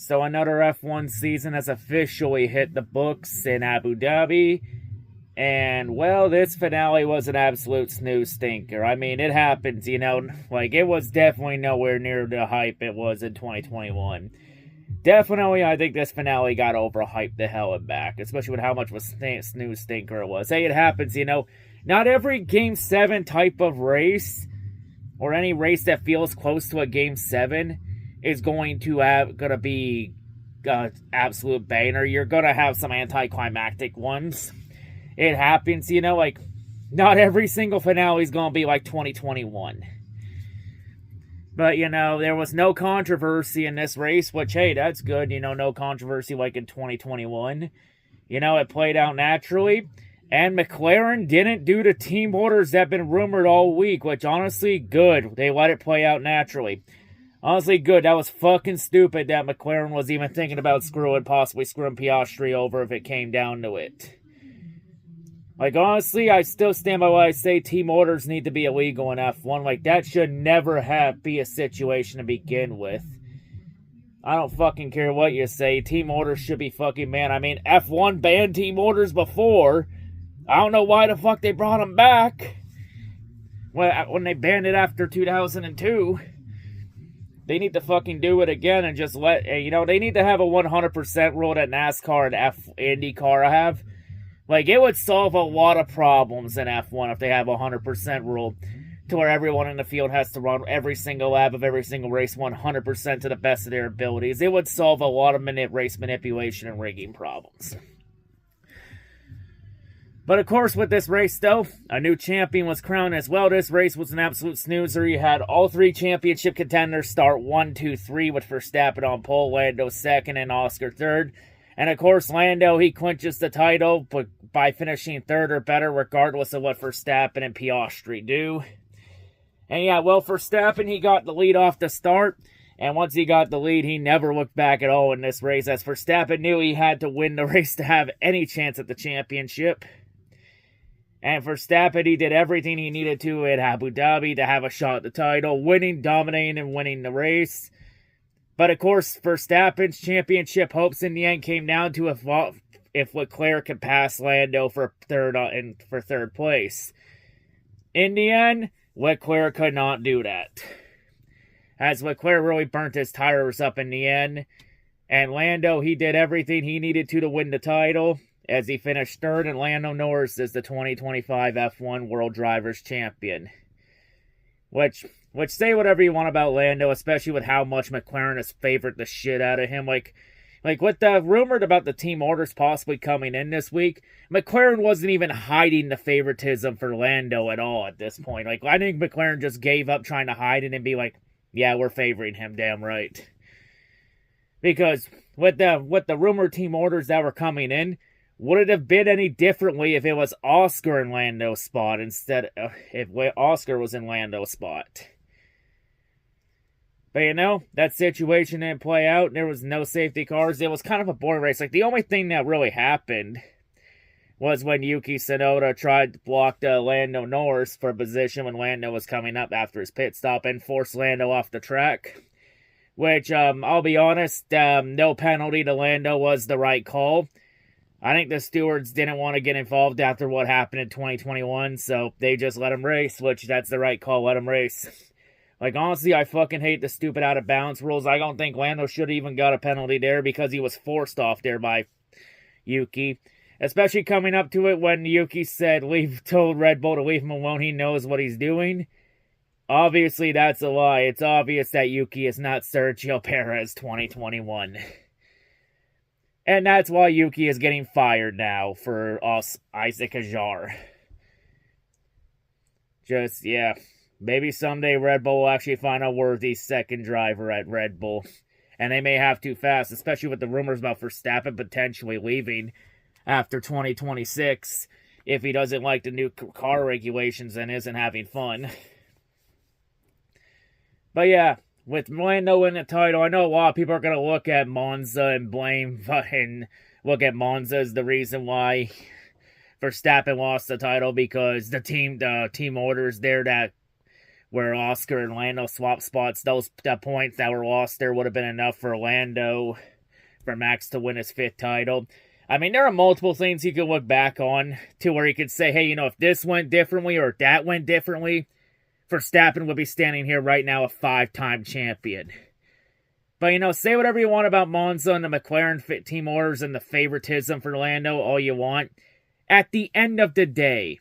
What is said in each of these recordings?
So another F1 season has officially hit the books in Abu Dhabi. And, well, this finale was an absolute snooze stinker. I mean, it happens, you know. Like, it was definitely nowhere near the hype it was in 2021. Definitely, I think this finale got overhyped the hell and back. Especially with how much of a snooze stinker it was. Hey, it happens, you know. Not every Game 7 type of race, or any race that feels close to a Game 7, is going to be absolute banger. You're gonna have some anticlimactic ones. It happens, you know, like, not every single finale is gonna be like 2021. But, you know, there was no controversy in this race, which, hey, that's good, you know, no controversy like in 2021. You know, it played out naturally. And McLaren didn't do the team orders that have been rumored all week, which, honestly, good. They let it play out naturally. Honestly, good. That was fucking stupid that McLaren was even thinking about possibly screwing Piastri over if it came down to it. Like, honestly, I still stand by what I say. Team orders need to be illegal in F1. Like, that should never be a situation to begin with. I don't fucking care what you say. Team orders should be fucking banned. I mean, F1 banned team orders before. I don't know why the fuck they brought them back. When they banned it after 2002. They need to fucking do it again and just you know, they need to have a 100% rule that NASCAR and IndyCar have. Like, it would solve a lot of problems in F1 if they have a 100% rule to where everyone in the field has to run every single lap of every single race 100% to the best of their abilities. It would solve a lot of race manipulation and rigging problems. But of course, with this race, though, a new champion was crowned as well. This race was an absolute snoozer. You had all three championship contenders start 1, 2, 3 with Verstappen on pole, Lando second, and Oscar third. And of course, Lando, he clinches the title by finishing third or better, regardless of what Verstappen and Piastri do. And yeah, well, Verstappen, he got the lead off the start. And once he got the lead, he never looked back at all in this race, as Verstappen knew he had to win the race to have any chance at the championship. And Verstappen, he did everything he needed to at Abu Dhabi to have a shot at the title, dominating and winning the race. But of course, Verstappen's championship hopes in the end came down to if Leclerc could pass Lando for third place. In the end, Leclerc could not do that, as Leclerc really burnt his tires up in the end. And Lando, he did everything he needed to win the title, as he finished third, and Lando Norris is the 2025 F1 World Drivers' Champion. Which say whatever you want about Lando, especially with how much McLaren has favored the shit out of him. Like with the rumored about the team orders possibly coming in this week, McLaren wasn't even hiding the favoritism for Lando at all at this point. Like, I think McLaren just gave up trying to hide it and be like, yeah, we're favoring him, damn right. Because with the rumored team orders that were coming in, would it have been any differently if it was Oscar in Lando's spot instead of if Oscar was in Lando's spot? But you know, that situation didn't play out. There was no safety cars. It was kind of a boring race. Like, the only thing that really happened was when Yuki Tsunoda tried to block Lando Norris for a position when Lando was coming up after his pit stop and forced Lando off the track. Which, I'll be honest, no penalty to Lando was the right call. I think the stewards didn't want to get involved after what happened in 2021, so they just let him race, which that's the right call, let him race. Like, honestly, I fucking hate the stupid out-of-bounds rules. I don't think Lando should have even got a penalty there because he was forced off there by Yuki. Especially coming up to it when Yuki told Red Bull to leave him alone, he knows what he's doing. Obviously, that's a lie. It's obvious that Yuki is not Sergio Perez 2021. And that's why Yuki is getting fired now for Isaac Ajar. Just, yeah. Maybe someday Red Bull will actually find a worthy second driver at Red Bull. And they may have to fast, especially with the rumors about Verstappen potentially leaving after 2026 if he doesn't like the new car regulations and isn't having fun. But yeah, with Lando winning the title, I know a lot of people are going to look at Monza and look at Monza as the reason why Verstappen lost the title, because the team orders there that where Oscar and Lando swapped spots, the points that were lost there would have been enough for Lando for Max to win his 5th title. I mean, there are multiple things you can look back on to where you could say, hey, you know, if this went differently or if that went differently, Verstappen would be standing here right now a 5-time champion. But, you know, say whatever you want about Monza and the McLaren team orders and the favoritism for Lando, all you want. At the end of the day,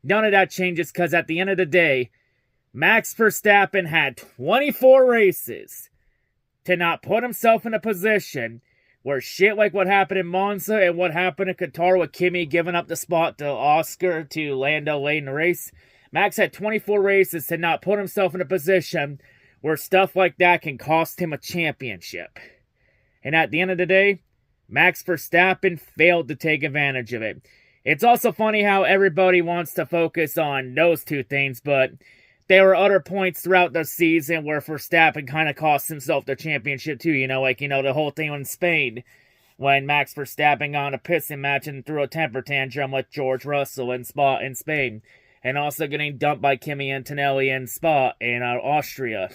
none of that changes because at the end of the day, Max Verstappen had 24 races to not put himself in a position where shit like what happened in Monza and what happened in Qatar with Kimi giving up the spot to Oscar to Lando late in the race. Max had 24 races to not put himself in a position where stuff like that can cost him a championship. And at the end of the day, Max Verstappen failed to take advantage of it. It's also funny how everybody wants to focus on those two things, but there were other points throughout the season where Verstappen kind of cost himself the championship too. You know, like, you know, the whole thing in Spain when Max Verstappen got in a pissing match and threw a temper tantrum with George Russell in Spain. And also getting dumped by Kimi Antonelli in Spa in Austria.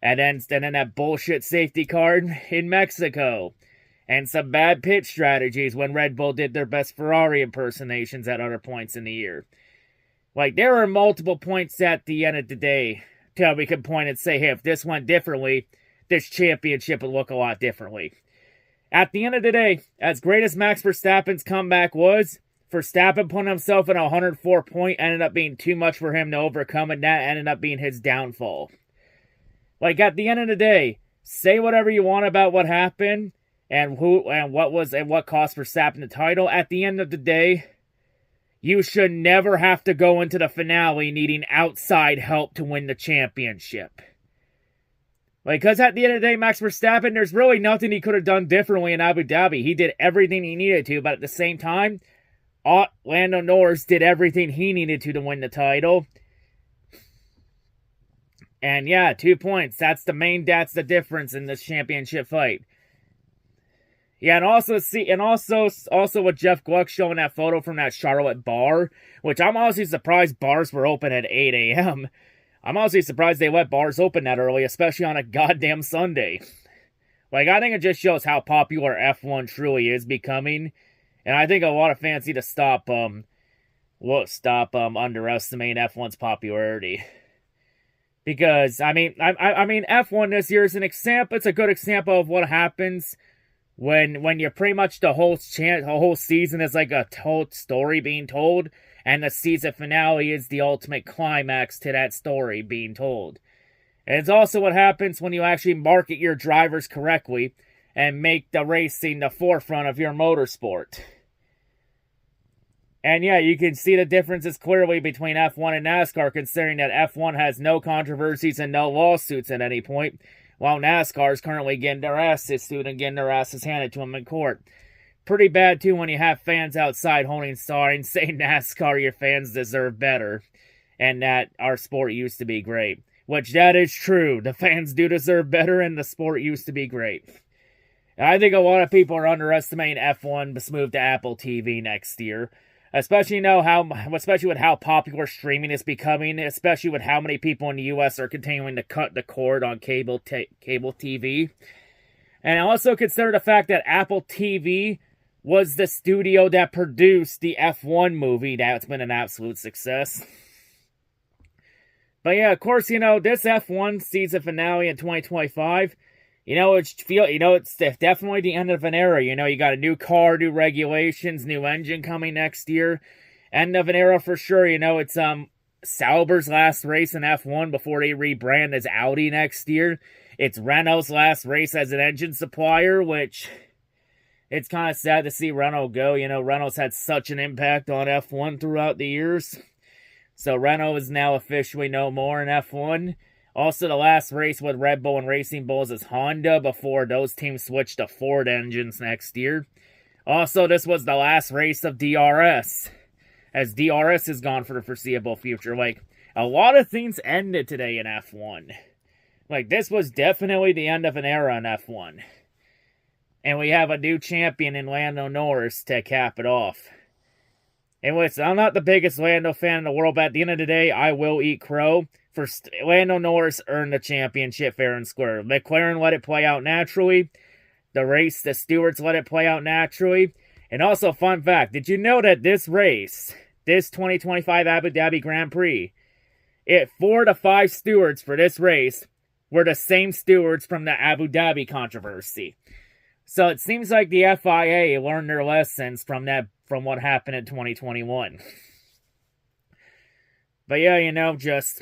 And then that bullshit safety car in Mexico. And some bad pit strategies when Red Bull did their best Ferrari impersonations at other points in the year. Like, there are multiple points at the end of the day till we could point and say, hey, if this went differently, this championship would look a lot differently. At the end of the day, as great as Max Verstappen's comeback was, Verstappen putting himself in a 104 point ended up being too much for him to overcome, and that ended up being his downfall. Like, at the end of the day, say whatever you want about what happened and what cost Verstappen the title. At the end of the day, you should never have to go into the finale needing outside help to win the championship. Like, because at the end of the day, Max Verstappen, there's really nothing he could have done differently in Abu Dhabi. He did everything he needed to, but at the same time, Lando Norris did everything he needed to win the title. And yeah, 2 points. That's the difference in this championship fight. Yeah, and also with Jeff Gluck showing that photo from that Charlotte bar, which I'm honestly surprised bars were open at 8 a.m. I'm honestly surprised they let bars open that early, especially on a goddamn Sunday. Like, I think it just shows how popular F1 truly is becoming, and I think a lot of fans need to stop underestimating F1's popularity. Because I mean F1 this year is an example. It's a good example of what happens when you're pretty much the whole season is like a told story being told, and the season finale is the ultimate climax to that story being told. And it's also what happens when you actually market your drivers correctly and make the racing the forefront of your motorsport. And yeah, you can see the differences clearly between F1 and NASCAR, considering that F1 has no controversies and no lawsuits at any point, while NASCAR is currently getting their asses sued and getting their asses handed to them in court. Pretty bad, too, when you have fans outside holding signs saying NASCAR, your fans deserve better, and that our sport used to be great. Which, that is true. The fans do deserve better, and the sport used to be great. And I think a lot of people are underestimating F1's move to Apple TV next year. Especially with how popular streaming is becoming, especially with how many people in the U.S. are continuing to cut the cord on cable TV. And also consider the fact that Apple TV was the studio that produced the F1 movie that's been an absolute success. But yeah, of course, this F1 season finale in 2025, it's definitely the end of an era. You got a new car, new regulations, new engine coming next year. End of an era for sure. It's Sauber's last race in F1 before they rebrand as Audi next year. It's Renault's last race as an engine supplier, which it's kind of sad to see Renault go. Renault's had such an impact on F1 throughout the years. So Renault is now officially no more in F1. Also, the last race with Red Bull and Racing Bulls is Honda before those teams switch to Ford engines next year. Also, this was the last race of DRS, as DRS is gone for the foreseeable future. Like, a lot of things ended today in F1. Like, this was definitely the end of an era in F1. And we have a new champion in Lando Norris to cap it off. And listen, I'm not the biggest Lando fan in the world, but at the end of the day, I will eat crow. Lando Norris earned the championship fair and square. McLaren let it play out naturally. the race, the stewards let it play out naturally. And also, fun fact, did you know that this race, this 2025 Abu Dhabi Grand Prix, 4 to 5 stewards for this race were the same stewards from the Abu Dhabi controversy. So it seems like the FIA learned their lessons from what happened in 2021. But yeah, just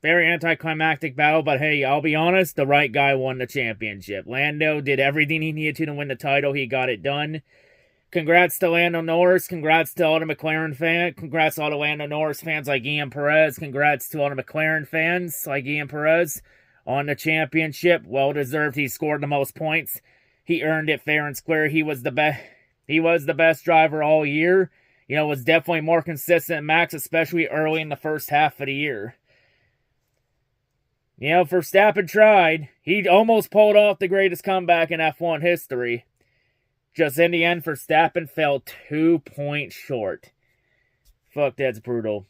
very anticlimactic battle. But hey, I'll be honest, the right guy won the championship. Lando did everything he needed to win the title. He got it done. Congrats to Lando Norris. Congrats to all the McLaren fans. Congrats to all the Lando Norris fans like Ian Perez. Congrats to all the McLaren fans like Ian Perez on the championship. Well deserved. He scored the most points. He earned it fair and square. He was the best. He was the best driver all year. Was definitely more consistent than Max, especially early in the first half of the year. Verstappen tried. He almost pulled off the greatest comeback in F1 history. Just in the end, Verstappen fell 2 points short. Fuck, that's brutal.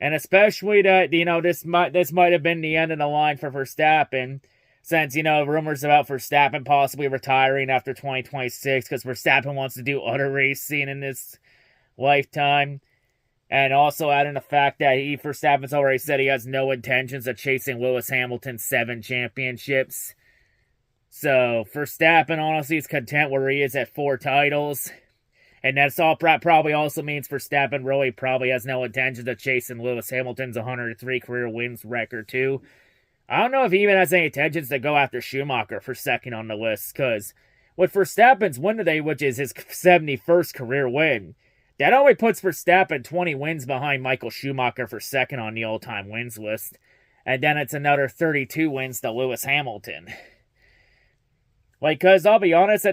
And especially that, this might have been the end of the line for Verstappen. Since, rumors about Verstappen possibly retiring after 2026 because Verstappen wants to do other racing in his lifetime. And also adding the fact that Verstappen's already said he has no intentions of chasing Lewis Hamilton's 7 championships. So, Verstappen honestly is content where he is at 4 titles. And that's all probably also means Verstappen really probably has no intentions of chasing Lewis Hamilton's 103 career wins record too. I don't know if he even has any intentions to go after Schumacher for second on the list, because with Verstappen's win today, which is his 71st career win, that only puts Verstappen 20 wins behind Michael Schumacher for second on the all-time wins list. And then it's another 32 wins to Lewis Hamilton. Because I'll be honest,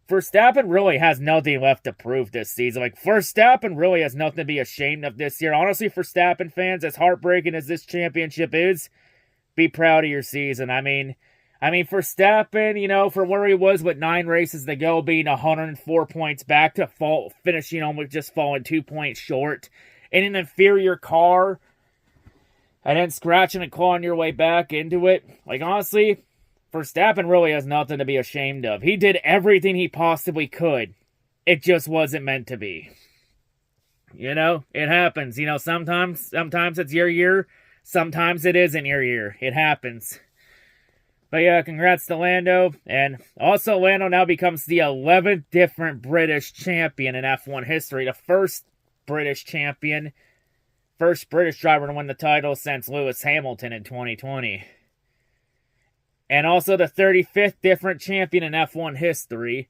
Verstappen really has nothing left to prove this season. Verstappen really has nothing to be ashamed of this year. Honestly, Verstappen fans, as heartbreaking as this championship is, be proud of your season. I mean, Verstappen, for where he was with 9 races to go, being 104 points back to finishing with just falling 2 points short in an inferior car, and then scratching and clawing your way back into it. Honestly, Verstappen really has nothing to be ashamed of. He did everything he possibly could. It just wasn't meant to be. It happens. Sometimes it's your year. Sometimes it isn't your year. It happens. But yeah, congrats to Lando. And also, Lando now becomes the 11th different British champion in F1 history. The first British champion. First British driver to win the title since Lewis Hamilton in 2020. And also the 35th different champion in F1 history.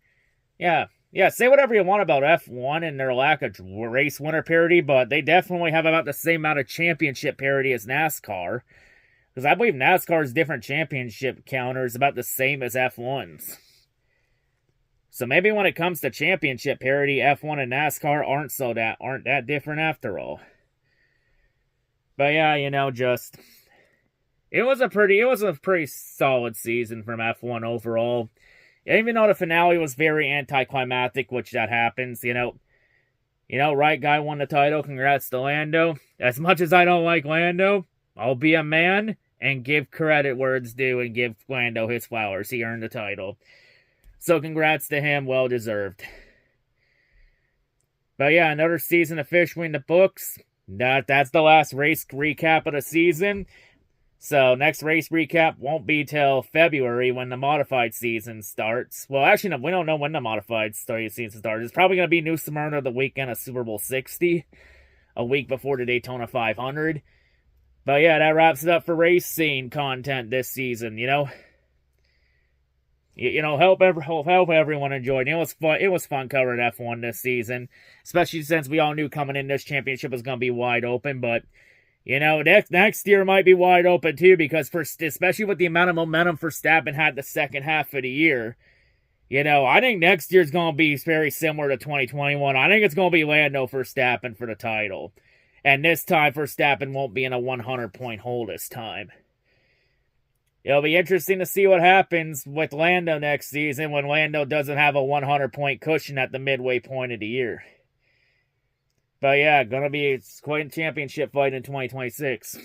Yeah, say whatever you want about F1 and their lack of race winner parity, but they definitely have about the same amount of championship parity as NASCAR. Because I believe NASCAR's different championship counter is about the same as F1's. So maybe when it comes to championship parity, F1 and NASCAR aren't that different after all. But yeah, it was a pretty solid season from F1 overall. Even though the finale was very anticlimactic, which that happens, right guy won the title. Congrats to Lando. As much as I don't like Lando, I'll be a man and give credit where it's due and give Lando his flowers. He earned the title. So congrats to him, well deserved. But yeah, another season officially in the books. That's the last race recap of the season. So, next race recap won't be till February when the modified season starts. Well, actually, no, we don't know when the modified season starts. It's probably going to be New Smyrna the weekend of Super Bowl 60, a week before the Daytona 500. But yeah, that wraps it up for racing content this season, Help everyone enjoy. It was fun covering F1 this season, especially since we all knew coming in this championship was going to be wide open, but next year might be wide open too, because especially with the amount of momentum Verstappen had the second half of the year, I think next year's going to be very similar to 2021. I think it's going to be Lando Verstappen for the title. And this time, Verstappen won't be in a 100-point hole this time. It'll be interesting to see what happens with Lando next season when Lando doesn't have a 100-point cushion at the midway point of the year. But yeah, gonna be quite a championship fight in 2026.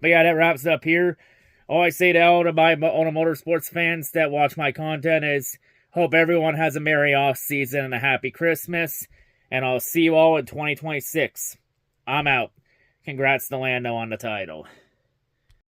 But yeah, that wraps it up here. all I say to all of my motorsports fans that watch my content is, hope everyone has a merry off season and a happy Christmas, and I'll see you all in 2026. I'm out. Congrats to Lando on the title.